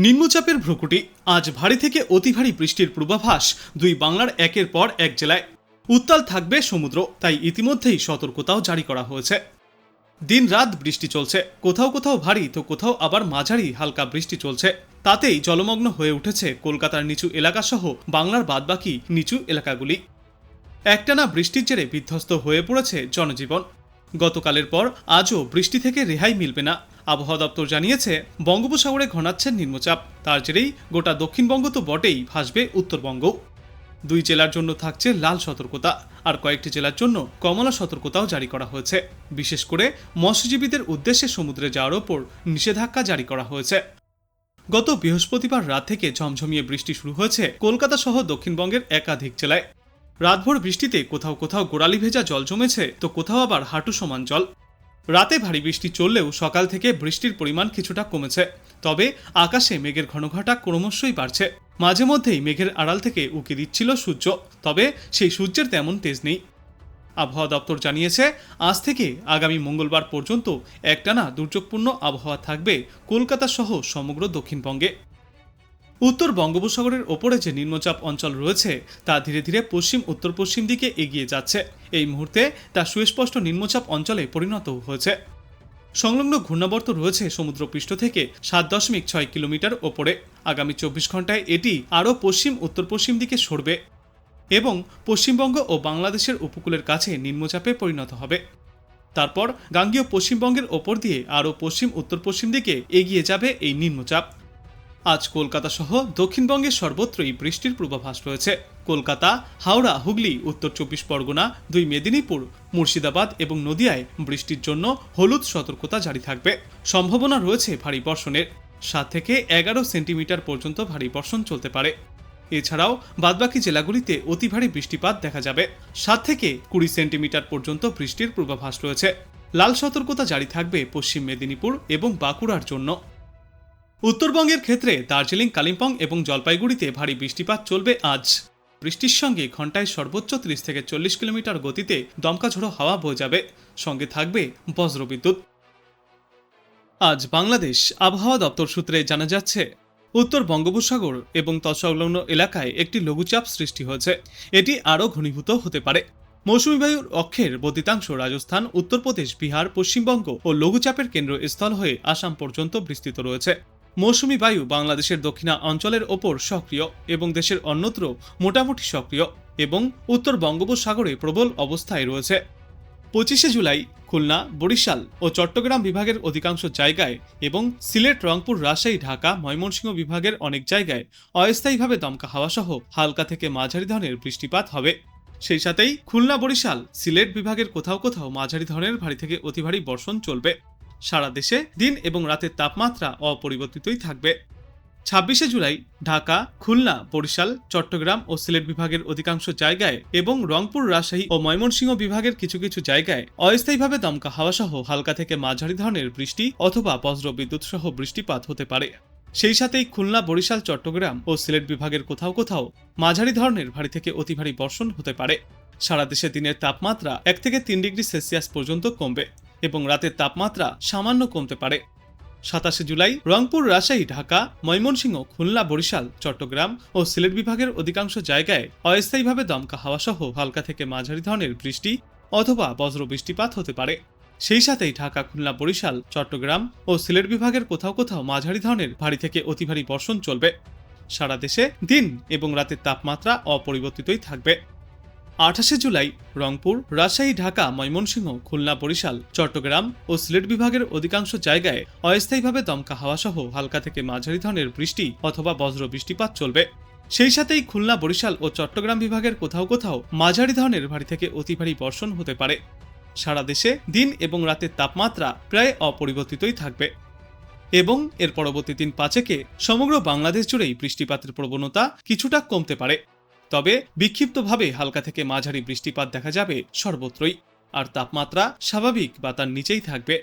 নিম্নচাপের ভ্রুকুটি। আজ ভারী থেকে অতি ভারী বৃষ্টির পূর্বাভাস দুই বাংলার একের পর এক জেলায়। উত্তাল থাকবে সমুদ্র, তাই ইতিমধ্যেই সতর্কতাও জারি করা হয়েছে। দিন রাত বৃষ্টি চলছে, কোথাও কোথাও ভারী তো কোথাও আবার মাঝারি হালকা বৃষ্টি চলছে। তাতেই জলমগ্ন হয়ে উঠেছে কলকাতার নিচু এলাকাসহ বাংলার বাদবাকি নিচু এলাকাগুলি। একটানা বৃষ্টির জেরে বিধ্বস্ত হয়ে পড়েছে জনজীবন। গতকালের পর আজও বৃষ্টি থেকে রেহাই মিলবে না। আবহাওয়া দপ্তর জানিয়েছে, বঙ্গোপসাগরে ঘনাচ্ছেন নিম্নচাপ, তার জেরেই গোটা দক্ষিণবঙ্গ তো বটেই, ভাসবে উত্তরবঙ্গ। দুই জেলার জন্য থাকছে লাল সতর্কতা, আর কয়েকটি জেলার জন্য কমলা সতর্কতাও জারি করা হয়েছে। বিশেষ করে মৎস্যজীবীদের উদ্দেশ্যে সমুদ্রে যাওয়ার ওপর নিষেধাজ্ঞা জারি করা হয়েছে। গত বৃহস্পতিবার রাত থেকে ঝমঝমিয়ে বৃষ্টি শুরু হয়েছে কলকাতা সহ দক্ষিণবঙ্গের একাধিক জেলায়। রাতভর বৃষ্টিতে কোথাও কোথাও গোড়ালি ভেজা জল জমেছে, তো কোথাও আবার হাঁটু সমান জল। রাতে ভারী বৃষ্টি চললেও সকাল থেকে বৃষ্টির পরিমাণ কিছুটা কমেছে। তবে আকাশে মেঘের ঘনঘটা ক্রমশই বাড়ছে। মাঝে মধ্যেই মেঘের আড়াল থেকে উঁকি দিচ্ছিল সূর্য, তবে সেই সূর্যের তেমন তেজ নেই। আবহাওয়া দপ্তর জানিয়েছে, আজ থেকে আগামী মঙ্গলবার পর্যন্ত একটানা দুর্যোগপূর্ণ আবহাওয়া থাকবে কলকাতা সহ সমগ্র দক্ষিণবঙ্গে। উত্তর বঙ্গোপসাগরের ওপরে যে নিম্নচাপ অঞ্চল রয়েছে তা ধীরে ধীরে পশ্চিম উত্তর পশ্চিম দিকে এগিয়ে যাচ্ছে। এই মুহূর্তে তা সুস্পষ্ট নিম্নচাপ অঞ্চলে পরিণত হয়েছে। সংলগ্ন ঘূর্ণাবর্ত রয়েছে সমুদ্রপৃষ্ঠ থেকে 7.6 কিলোমিটার ওপরে। আগামী 24 ঘন্টায় এটি আরও পশ্চিম উত্তর পশ্চিম দিকে সরবে এবং পশ্চিমবঙ্গ ও বাংলাদেশের উপকূলের কাছে নিম্নচাপে পরিণত হবে। তারপর গাঙ্গেয় পশ্চিমবঙ্গের ওপর দিয়ে আরও পশ্চিম উত্তর পশ্চিম দিকে এগিয়ে যাবে এই নিম্নচাপ। আজ কলকাতা সহ দক্ষিণবঙ্গের সর্বত্রই বৃষ্টির পূর্বাভাস রয়েছে। কলকাতা, হাওড়া, হুগলি, উত্তর 24 পরগনা, দুই মেদিনীপুর, মুর্শিদাবাদ এবং নদিয়ায় বৃষ্টির জন্য হলুদ সতর্কতা জারি থাকবে। সম্ভাবনা রয়েছে ভারী বর্ষণের। 7 থেকে 11 সেন্টিমিটার পর্যন্ত ভারী বর্ষণ চলতে পারে। এছাড়াও বাদবাকি জেলাগুলিতে অতি ভারী বৃষ্টিপাত দেখা যাবে। 7 থেকে 20 সেন্টিমিটার পর্যন্ত বৃষ্টির পূর্বাভাস রয়েছে। লাল সতর্কতা জারি থাকবে পশ্চিম মেদিনীপুর এবং বাঁকুড়ার জন্য। উত্তরবঙ্গের ক্ষেত্রে দার্জিলিং, কালিম্পং এবং জলপাইগুড়িতে ভারী বৃষ্টিপাত চলবে আজ। বৃষ্টির সঙ্গে ঘন্টায় সর্বোচ্চ 30 থেকে 40 কিলোমিটার গতিতে দমকা ঝোড়ো হাওয়া বয়ে যাবে, সঙ্গে থাকবে বজ্রবিদ্যুৎ। আজ বাংলাদেশ আবহাওয়া দপ্তর সূত্রে জানা যাচ্ছে, উত্তর বঙ্গোপসাগর এবং তৎসংলগ্ন এলাকায় একটি লঘুচাপ সৃষ্টি হয়েছে। এটি আরও ঘনীভূত হতে পারে। মৌসুমী বায়ুর অক্ষের বদ্ধিতাংশ রাজস্থান, উত্তরপ্রদেশ, বিহার, পশ্চিমবঙ্গ ও লঘুচাপের কেন্দ্রস্থল হয়ে আসাম পর্যন্ত বিস্তৃত রয়েছে। মৌসুমী বায়ু বাংলাদেশের দক্ষিণা অঞ্চলের ওপর সক্রিয় এবং দেশের অন্যত্র মোটামুটি সক্রিয় এবং উত্তর বঙ্গোপসাগরে প্রবল অবস্থায় রয়েছে। 25 জুলাই খুলনা, বরিশাল ও চট্টগ্রাম বিভাগের অধিকাংশ জায়গায় এবং সিলেট, রংপুর, রাজশাহী, ঢাকা, ময়মনসিংহ বিভাগের অনেক জায়গায় অস্থায়ীভাবে দমকা হাওয়া সহ হালকা থেকে মাঝারি ধরনের বৃষ্টিপাত হবে। সেই সাথেই খুলনা, বরিশাল, সিলেট বিভাগের কোথাও কোথাও মাঝারি ধরনের ভারী থেকে অতি ভারী বর্ষণ চলবে। সারা দেশে দিন এবং রাতের তাপমাত্রা অপরিবর্তিতই থাকবে। 26 জুলাই ঢাকা, খুলনা, বরিশাল, চট্টগ্রাম ও সিলেট বিভাগের অধিকাংশ জায়গায় এবং রংপুর, রাজশাহী ও ময়মনসিংহ বিভাগের কিছু কিছু জায়গায় অস্থায়ীভাবে দমকা হাওয়া সহ হালকা থেকে মাঝারি ধরনের বৃষ্টি অথবা বজ্রবিদ্যুৎ সহ বৃষ্টিপাত হতে পারে। সেই সাথেই খুলনা, বরিশাল, চট্টগ্রাম ও সিলেট বিভাগের কোথাও কোথাও মাঝারি ধরনের ভারী থেকে অতি ভারী বর্ষণ হতে পারে। সারা দেশে দিনের তাপমাত্রা 1 থেকে 3 ডিগ্রি সেলসিয়াস পর্যন্ত কমবে এবং রাতের তাপমাত্রা সামান্য কমতে পারে। 27 জুলাই রংপুর, রাজশাহী, ঢাকা, ময়মনসিংহ, খুলনা, বরিশাল, চট্টগ্রাম ও সিলেট বিভাগের অধিকাংশ জায়গায় অস্থায়ীভাবে দমকা হাওয়া সহ হালকা থেকে মাঝারি ধরনের বৃষ্টি অথবা বজ্র বৃষ্টিপাত হতে পারে। সেই সাথেই ঢাকা, খুলনা, বরিশাল, চট্টগ্রাম ও সিলেট বিভাগের কোথাও কোথাও মাঝারি ধরনের ভারী থেকে অতি ভারী বর্ষণ চলবে। সারা দেশে দিন এবং রাতের তাপমাত্রা অপরিবর্তিতই থাকবে। 28 জুলাই রংপুর, রাজশাহী, ঢাকা, ময়মনসিংহ, খুলনা, বরিশাল, চট্টগ্রাম ও সিলেট বিভাগের অধিকাংশ জায়গায় অস্থায়ীভাবে দমকা হাওয়া সহ হালকা থেকে মাঝারি ধরনের বৃষ্টি অথবা বজ্র বৃষ্টিপাত চলবে। সেই সাথেই খুলনা, বরিশাল ও চট্টগ্রাম বিভাগের কোথাও কোথাও মাঝারি ধরনের ভারী থেকে অতি ভারী বর্ষণ হতে পারে। সারা দেশে দিন এবং রাতের তাপমাত্রা প্রায় অপরিবর্তিতই থাকবে এবং এর পরবর্তী দিন 5 সমগ্র বাংলাদেশ জুড়েই বৃষ্টিপাতের প্রবণতা কিছুটা কমতে পারে। তবে বিক্ষিপ্তভাবে হালকা থেকে মাঝারি বৃষ্টিপাত দেখা যাবে সর্বত্রই, আর তাপমাত্রা স্বাভাবিক বা তার নিচেই থাকবে।